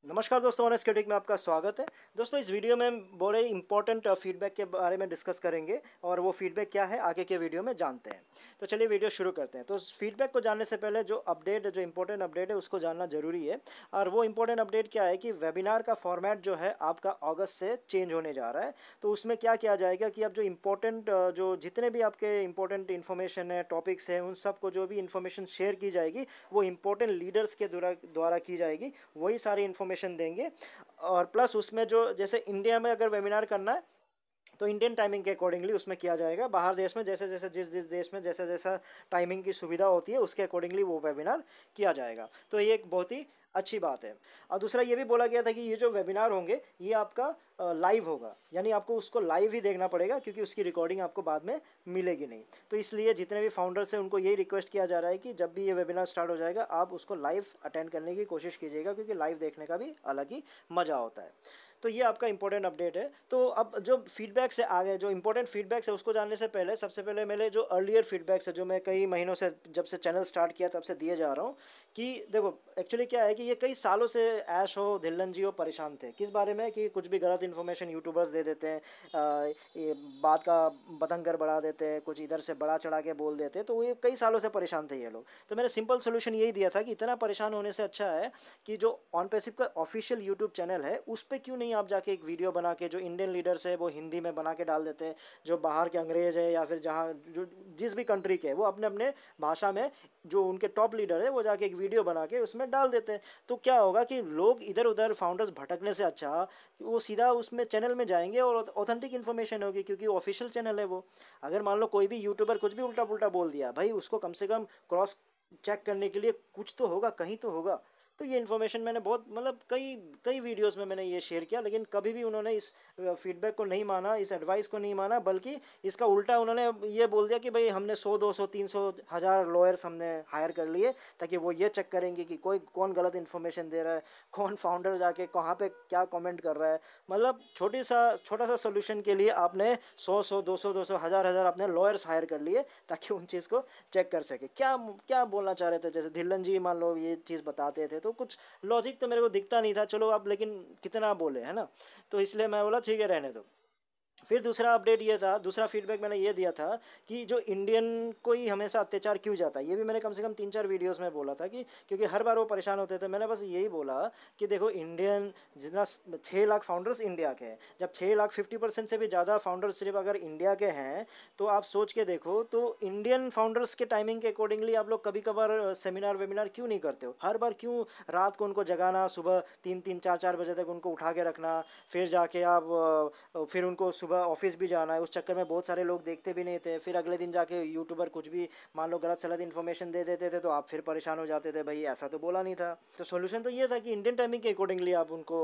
नमस्कार दोस्तों, honest critic में आपका स्वागत है। दोस्तों, इस वीडियो में बड़े इंपॉर्टेंट फीडबैक के बारे में डिस्कस करेंगे और वो फीडबैक क्या है आगे के वीडियो में जानते हैं। तो चलिए वीडियो शुरू करते हैं। तो फीडबैक को जानने से पहले जो इंपॉर्टेंट अपडेट है उसको जानना जरूरी है। और वो इंपॉर्टेंट अपडेट क्या है कि वेबिनार का फॉर्मेट जो है आपका अगस्त से चेंज होने जा रहा है। तो उसमें क्या किया जाएगा कि अब जो इंपॉर्टेंट जो जितने भी आपके इंपॉर्टेंट इन्फॉर्मेशन है, टॉपिक्स हैं, उन सबको जो भी इन्फॉर्मेशन शेयर की जाएगी वो इंपॉर्टेंट लीडर्स के द्वारा की जाएगी। वही सारी इन्फॉर्मेशन देंगे। और प्लस उसमें जो जैसे इंडिया में अगर वेबिनार करना है तो इंडियन टाइमिंग के अकॉर्डिंगली उसमें किया जाएगा। बाहर देश में जैसे जैसे जिस देश में जैसा जैसा टाइमिंग की सुविधा होती है उसके अकॉर्डिंगली वो वेबिनार किया जाएगा। तो ये एक बहुत ही अच्छी बात है। और दूसरा ये भी बोला गया था कि ये जो वेबिनार होंगे ये आपका लाइव होगा, यानी आपको उसको लाइव ही देखना पड़ेगा क्योंकि उसकी रिकॉर्डिंग आपको बाद में मिलेगी नहीं। तो इसलिए जितने भी फाउंडर्स हैं उनको यही रिक्वेस्ट किया जा रहा है कि जब भी ये वेबिनार स्टार्ट हो जाएगा आप उसको लाइव अटेंड करने की कोशिश कीजिएगा, क्योंकि लाइव देखने का भी अलग ही मज़ा होता है। तो ये आपका इंपॉर्टेंट अपडेट है। तो अब जो फीडबैक से आगे जो इंपॉर्टेंट फीडबैक्स है उसको जानने से पहले सबसे पहले मेरे जो अर्लियर फीडबैक्स है जो मैं कई महीनों से जब से चैनल स्टार्ट किया तब से दिए जा रहा हूँ कि देखो एक्चुअली क्या है कि ये कई सालों से ऐश हो धिल्लन जी हो परेशान थे किस बारे में कि कुछ भी गलत इन्फॉर्मेशन यूट्यूबर्स दे देते हैं, ये बात का बतंगर बढ़ा देते हैं, कुछ इधर से बड़ा चढ़ा के बोल देते हैं। तो ये कई सालों से परेशान थे ये लोग। तो मैंने सिंपल सोल्यूशन यही दिया था कि इतना परेशान होने से अच्छा है कि जो ऑन पैसिव का ऑफिशियल यूट्यूब चैनल है उस पर क्यों नहीं आप जाके एक वीडियो बना के, जो इंडियन लीडर्स है वो हिंदी में बना के डाल देते हैं, जो बाहर के अंग्रेज़ है या फिर जहाँ जो जिस भी कंट्री के वो अपने अपने भाषा में जो उनके टॉप लीडर है वो जाके एक वीडियो बना के उसमें डाल देते हैं। तो क्या होगा कि लोग इधर उधर फाउंडर्स भटकने से अच्छा वो सीधा उसमें चैनल में जाएंगे और ऑथेंटिक इन्फॉर्मेशन होगी, क्योंकि ऑफिशियल चैनल है वो। अगर मान लो कोई भी यूट्यूबर कुछ भी उल्टा पुल्टा बोल दिया, भाई उसको कम से कम क्रॉस चेक करने के लिए कुछ तो होगा, कहीं तो होगा। तो ये इन्फॉर्मेशन मैंने बहुत मतलब कई कई वीडियोस में मैंने ये शेयर किया, लेकिन कभी भी उन्होंने इस फीडबैक को नहीं माना, इस एडवाइस को नहीं माना, बल्कि इसका उल्टा उन्होंने ये बोल दिया कि भाई हमने 100 200 300 1000 लॉयर्स हमने हायर कर लिए ताकि वो ये चेक करेंगे कि कोई कौन गलत इन्फॉर्मेशन दे रहा है, कौन फाउंडर जाके कहाँ पे क्या कमेंट कर रहा है। मतलब छोटा सा सोल्यूशन के लिए आपने 100 100 200 200 1000 आपने लॉयर्स हायर कर लिए ताकि उन चीज़ को चेक कर सके। क्या क्या बोलना चाह रहे थे, जैसे धिल्लन जी मान लो ये चीज़ बताते थे तो कुछ लॉजिक तो मेरे को दिखता नहीं था। चलो आप लेकिन कितना बोले, है ना। तो इसलिए मैं बोला ठीक है रहने दो। फिर दूसरा अपडेट ये था, दूसरा फीडबैक मैंने ये दिया था कि जो इंडियन को ही हमेशा अत्याचार क्यों जाता है। ये भी मैंने कम से कम 3 4 वीडियोस में बोला था कि क्योंकि हर बार वो परेशान होते थे। मैंने बस यही बोला कि देखो इंडियन जितना 6 लाख फाउंडर्स इंडिया के हैं, जब 6 लाख 50% से भी ज़्यादा फाउंडर्स सिर्फ अगर इंडिया के हैं तो आप सोच के देखो, तो इंडियन फाउंडर्स के टाइमिंग के अकॉर्डिंगली आप लोग कभी कभार सेमिनार वेमिनार क्यों नहीं करते हो। हर बार क्यों रात को उनको जगाना, सुबह 3 3 4 4 बजे तक उनको उठा के रखना, फिर जाके आप फिर उनको सुबह ऑफिस भी जाना है। उस चक्कर में बहुत सारे लोग देखते भी नहीं थे। फिर अगले दिन जाके यूट्यूबर कुछ भी मान लो गलत सलत इन्फॉर्मेशन दे देते थे तो आप फिर परेशान हो जाते थे, भाई ऐसा तो बोला नहीं था। तो सोल्यूशन तो ये था कि इंडियन टाइमिंग के अकॉर्डिंगली आप उनको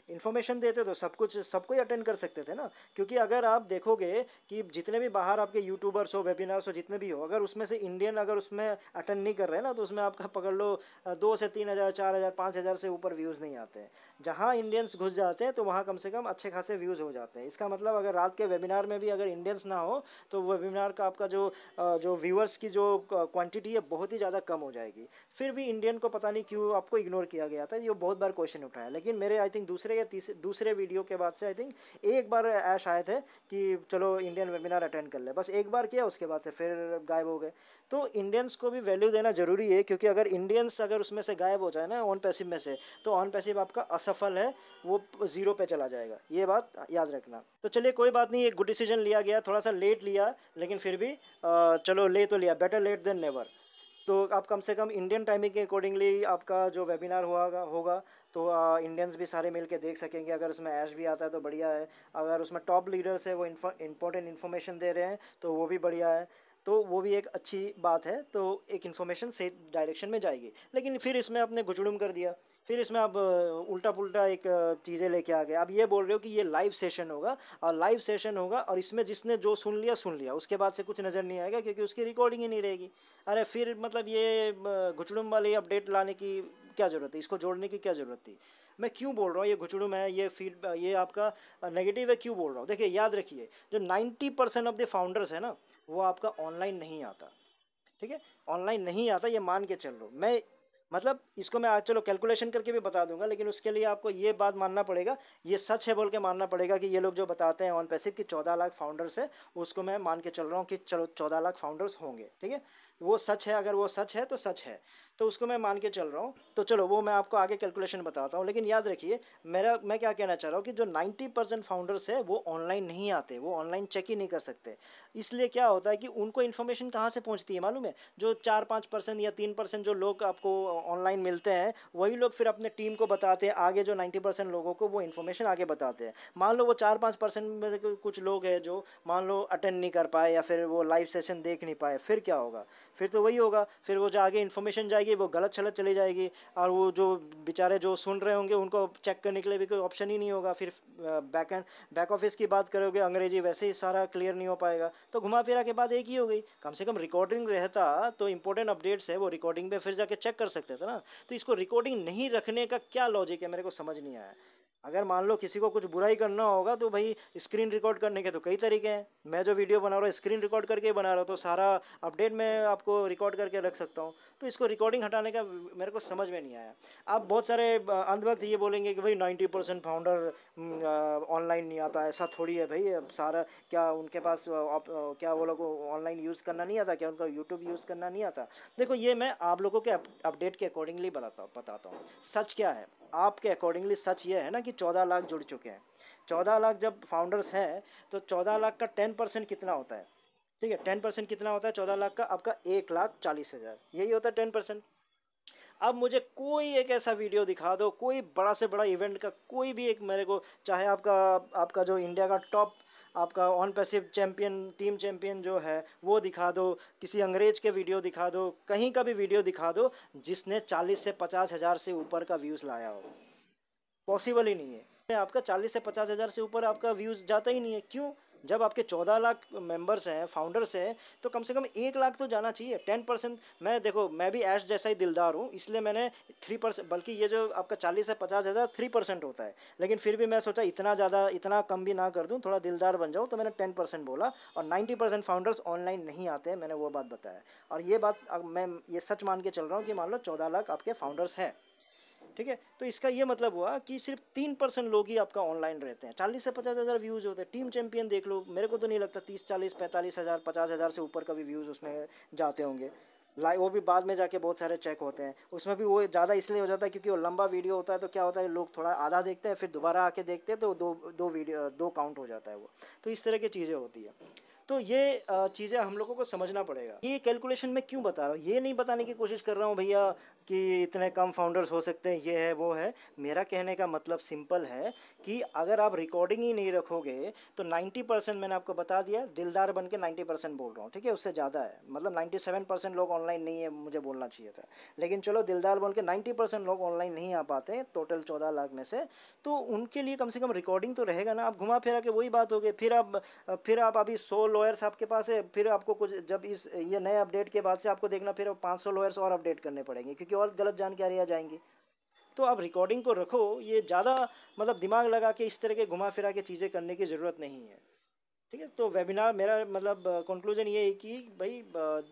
इन्फॉर्मेशन देते तो सब कुछ सबको ही अटेंड कर सकते थे ना। क्योंकि अगर आप देखोगे कि जितने भी बाहर आपके यूट्यूबर्स हो, वेबिनार्स हो, जितने भी हो, अगर उसमें से इंडियन अगर उसमें अटेंड नहीं कर रहे हैं ना तो उसमें आपका पकड़ लो 2 से 3 हजार 4 हजार 5 हजार से ऊपर व्यूज़ नहीं आते हैं। जहाँ इंडियंस घुस जाते हैं तो वहाँ कम से कम अच्छे खासे व्यूज़ हो जाते हैं। इसका मतलब अगर रात के वेबिनार में भी अगर इंडियंस ना हो तो वेबिनार का आपका जो व्यूअर्स की जो क्वांटिटी है बहुत ही ज़्यादा कम हो जाएगी। फिर भी इंडियन को पता नहीं क्यों आपको इग्नोर किया गया था, ये बहुत बार क्वेश्चन उठाया। लेकिन मेरे आई थिंक दूसरे वीडियो के बाद से आई थिंक एक बार ऐश आए थे कि चलो इंडियन वेबिनार अटेंड कर ले, बस एक बार किया, उसके बाद से फिर गायब हो गए। तो इंडियंस को भी वैल्यू देना ज़रूरी है, क्योंकि अगर इंडियंस अगर उसमें से गायब हो जाए ना ऑन पैसिव में से, तो ऑन पैसिव आपका असफल है, वो ज़ीरो पे चला जाएगा। ये बात याद रखना। तो चलिए कोई बात नहीं, एक गुड डिसीजन लिया गया, थोड़ा सा लेट लिया लेकिन फिर भी चलो ले तो लिया, बेटर लेट देन नेवर। तो आप कम से कम इंडियन टाइमिंग के अकॉर्डिंगली आपका जो वेबिनार होगा तो इंडियंस भी सारे मिल के देख सकेंगे। अगर उसमें ऐश भी आता है तो बढ़िया है, अगर उसमें टॉप लीडर्स है वो इंपॉर्टेंट इन्फॉर्मेशन दे रहे हैं तो वो भी बढ़िया है। तो वो भी एक अच्छी बात है, तो एक इन्फॉर्मेशन सही डायरेक्शन में जाएगी। लेकिन फिर इसमें आपने गुचड़ुम कर दिया, फिर इसमें आप उल्टा पुल्टा एक चीज़ें लेके आ गए। अब ये बोल रहे हो कि ये लाइव सेशन होगा, और लाइव सेशन होगा और इसमें जिसने जो सुन लिया उसके बाद से कुछ नज़र नहीं आएगा क्योंकि उसकी रिकॉर्डिंग ही नहीं रहेगी। अरे फिर मतलब ये घुचड़ुम वाली अपडेट लाने की क्या ज़रूरत है, इसको जोड़ने की क्या ज़रूरत थी। मैं क्यों बोल रहा हूँ ये घुचड़ुम है, ये आपका नेगेटिव है, क्यों बोल रहा हूँ। देखिए याद रखिए, जो 90% ऑफ द फाउंडर्स है ना वो आपका ऑनलाइन नहीं आता। ठीक है, ऑनलाइन नहीं आता, ये मान के चल लो। मैं मतलब इसको मैं आज चलो कैलकुलेशन करके भी बता दूंगा, लेकिन उसके लिए आपको ये बात मानना पड़ेगा, ये सच है बोल के मानना पड़ेगा कि ये लोग जो बताते हैं ऑन पैसिव कि 14 लाख फाउंडर्स है, उसको मैं मान के चल रहा हूँ कि चलो 14 लाख फाउंडर्स होंगे। ठीक है, वो सच है, अगर वो सच है तो सच है, तो उसको मैं मान के चल रहा हूँ। तो चलो वो मैं आपको आगे कैलकुलेशन बताता हूँ, लेकिन याद रखिए मैं क्या कहना चाह रहा हूँ कि जो 90% फाउंडर्स है वो ऑनलाइन नहीं आते, वो ऑनलाइन चेक ही नहीं कर सकते। इसलिए क्या होता है कि उनको इन्फॉर्मेशन कहाँ से पहुँचती है मालूम है? जो 4-5% या 3% जो लोग आपको ऑनलाइन मिलते हैं, वही लोग फिर अपने टीम को बताते हैं आगे, जो 90% लोगों को वो इन्फॉर्मेशन आगे बताते हैं। मान लो वो 4-5% में से कुछ लोग हैं जो मान लो अटेंड नहीं कर पाए या फिर वो लाइव सेशन देख नहीं पाए, फिर क्या होगा? फिर तो वही होगा, फिर वो जो आगे इन्फॉर्मेशन जाएगी वो गलत छलत चली जाएगी, और वो जो बेचारे जो सुन रहे होंगे उनको चेक करने के लिए भी कोई ऑप्शन ही नहीं होगा। फिर बैक ऑफिस की बात करोगे, अंग्रेजी वैसे ही सारा क्लियर नहीं हो पाएगा, तो घुमा फिरा के बाद एक ही हो गई। कम से कम रिकॉर्डिंग रहता तो इंपॉर्टेंट अपडेट्स है वो रिकॉर्डिंग पे फिर जाके चेक कर सकते थे ना। तो इसको रिकॉर्डिंग नहीं रखने का क्या लॉजिक है, मेरे को समझ नहीं आया। अगर मान लो किसी को कुछ बुराई करना होगा तो भाई स्क्रीन रिकॉर्ड करने के तो कई तरीके हैं। मैं जो वीडियो बना रहा हूँ स्क्रीन रिकॉर्ड करके ही बना रहा हूँ, तो सारा अपडेट मैं आपको रिकॉर्ड करके रख सकता हूँ। तो इसको रिकॉर्डिंग हटाने का मेरे को समझ में नहीं आया। आप बहुत सारे अंधभक्त ये बोलेंगे कि भाई 90% फाउंडर ऑनलाइन नहीं आता, ऐसा थोड़ी है भाई। अब सारा क्या उनके पास क्या वो लोग ऑनलाइन यूज़ करना नहीं आता क्या? उनका यूट्यूब यूज़ करना नहीं आता? देखो ये मैं आप लोगों के अपडेट के अकॉर्डिंगली बताता हूँ सच क्या है। आपके अकॉर्डिंगली सच ये है ना कि 14 लाख जुड़ चुके हैं। 14 लाख जब फाउंडर्स हैं तो 14 लाख का 10% कितना होता है? ठीक है, 10% कितना होता है 14 लाख का? आपका 1,40,000, यही होता है 10%। अब मुझे कोई एक ऐसा वीडियो दिखा दो, कोई बड़ा से बड़ा इवेंट का कोई भी एक मेरे को, चाहे आपका आपका जो इंडिया का टॉप आपका on passive champion team champion जो है वो दिखा दो, किसी अंग्रेज के वीडियो दिखा दो, कहीं का भी वीडियो दिखा दो जिसने 40 से 50 हज़ार से ऊपर का व्यूज़ लाया हो। पॉसिबल ही नहीं है। आपका 40 से 50 हज़ार से ऊपर आपका व्यूज़ जाता ही नहीं है। क्यों? जब आपके 14 लाख मेंबर्स हैं, फाउंडर्स हैं, तो कम से कम 1 लाख तो जाना चाहिए। 10%। मैं देखो मैं भी ऐश जैसा ही दिलदार हूँ, इसलिए मैंने 3%, बल्कि ये जो आपका 40 से 50 हज़ार 3% होता है, लेकिन फिर भी मैं सोचा इतना ज़्यादा इतना कम भी ना कर दूँ, थोड़ा दिलदार बन जाऊँ, तो मैंने 10% बोला। और 90% फाउंडर्स ऑनलाइन नहीं आते हैं, मैंने वो बात बताया। और ये बात अब मैं ये सच मान के चल रहा हूँ कि मान लो 14 लाख आपके फाउंडर्स हैं। ठीक है, तो इसका ये मतलब हुआ कि सिर्फ 3% लोग ही आपका ऑनलाइन रहते हैं। 40 से 50 हज़ार व्यूज़ होते हैं। टीम चैंपियन देख लो, मेरे को तो नहीं लगता 30, 40, 45 हज़ार 50 हज़ार से ऊपर का भी व्यूज़ उसमें जाते होंगे। लाइव वो भी बाद में जाके बहुत सारे चेक होते हैं, उसमें भी वो ज़्यादा इसलिए हो जाता है क्योंकि वो लंबा वीडियो होता है। तो क्या होता है, लोग थोड़ा आधा देखते हैं फिर दोबारा आके देखते हैं, तो दो दो वीडियो दो काउंट हो जाता है वो। तो इस तरह की चीज़ें होती है। तो ये चीज़ें हम लोगों को समझना पड़ेगा। ये कैलकुलेशन मैं क्यों बता रहा हूँ, ये नहीं बताने की कोशिश कर रहा हूँ भैया कि इतने कम फाउंडर्स हो सकते हैं, ये है वो है। मेरा कहने का मतलब सिंपल है कि अगर आप रिकॉर्डिंग ही नहीं रखोगे तो 90%, मैंने आपको बता दिया, दिलदार बन के 90% बोल रहा हूँ, ठीक है, उससे ज़्यादा है, मतलब 97% लोग ऑनलाइन नहीं है, मुझे बोलना चाहिए था। लेकिन चलो दिलदार बन के 90% लोग ऑनलाइन नहीं आ पाते हैं टोटल 14 लाख में से, तो उनके लिए कम से कम रिकॉर्डिंग तो रहेगा ना। आप घुमा फिरा के वही बात हो गई। फिर आप अभी 100 लॉयर्स आपके पास है, फिर आपको कुछ जब इस ये नए अपडेट के बाद से आपको देखना फिर 500 लॉयर्स और अपडेट करने पड़ेंगे, क्योंकि और गलत जानकारी आ जाएंगी। तो आप रिकॉर्डिंग को रखो, ये ज़्यादा मतलब दिमाग लगा के इस तरह के घुमा फिरा के चीज़ें करने की ज़रूरत नहीं है। ठीक है, तो वेबिनार मेरा मतलब कंक्लूजन ये है कि भाई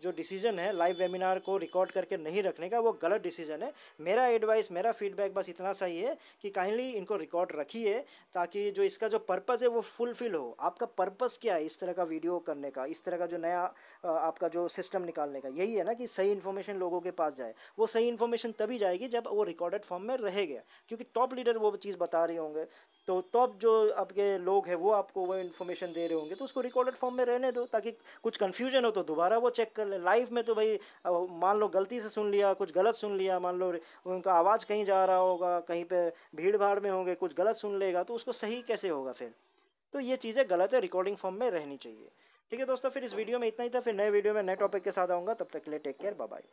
जो डिसीजन है लाइव वेबिनार को रिकॉर्ड करके नहीं रखने का, वो गलत डिसीजन है। मेरा एडवाइस, मेरा फीडबैक बस इतना सा ही है कि काइंडली इनको रिकॉर्ड रखिए, ताकि जो इसका जो पर्पज़ है वो फुलफिल हो। आपका पर्पज़ क्या है इस तरह का वीडियो करने का, इस तरह का जो नया आपका जो सिस्टम निकालने का, यही है ना कि सही इन्फॉर्मेशन लोगों के पास जाए। वो सही इन्फॉर्मेशन तभी जाएगी जब वो रिकॉर्डेड फॉर्म में रहेगा, क्योंकि टॉप लीडर वो चीज़ बता रहे होंगे, तो टॉप जो आपके लोग हैं वो आपको वो इन्फॉर्मेशन दे रहे होंगे, तो उसको रिकॉर्डेड फॉर्म में रहने दो, ताकि कुछ कन्फ्यूजन हो तो दोबारा वो चेक कर ले। लाइव में तो भाई मान लो गलती से सुन लिया, कुछ गलत सुन लिया, मान लो उनका आवाज़ कहीं जा रहा होगा, कहीं पे भीड़ भाड़ में होंगे, कुछ गलत सुन लेगा, तो उसको सही कैसे होगा फिर? तो ये चीज़ें गलत है, रिकॉर्डिंग फॉर्म में रहनी चाहिए। ठीक है दोस्तों, फिर इस वीडियो में इतना ही था। फिर नए वीडियो में नए टॉपिक के साथ आऊँगा, तब तक के लिए टेक केयर, बाय बाय।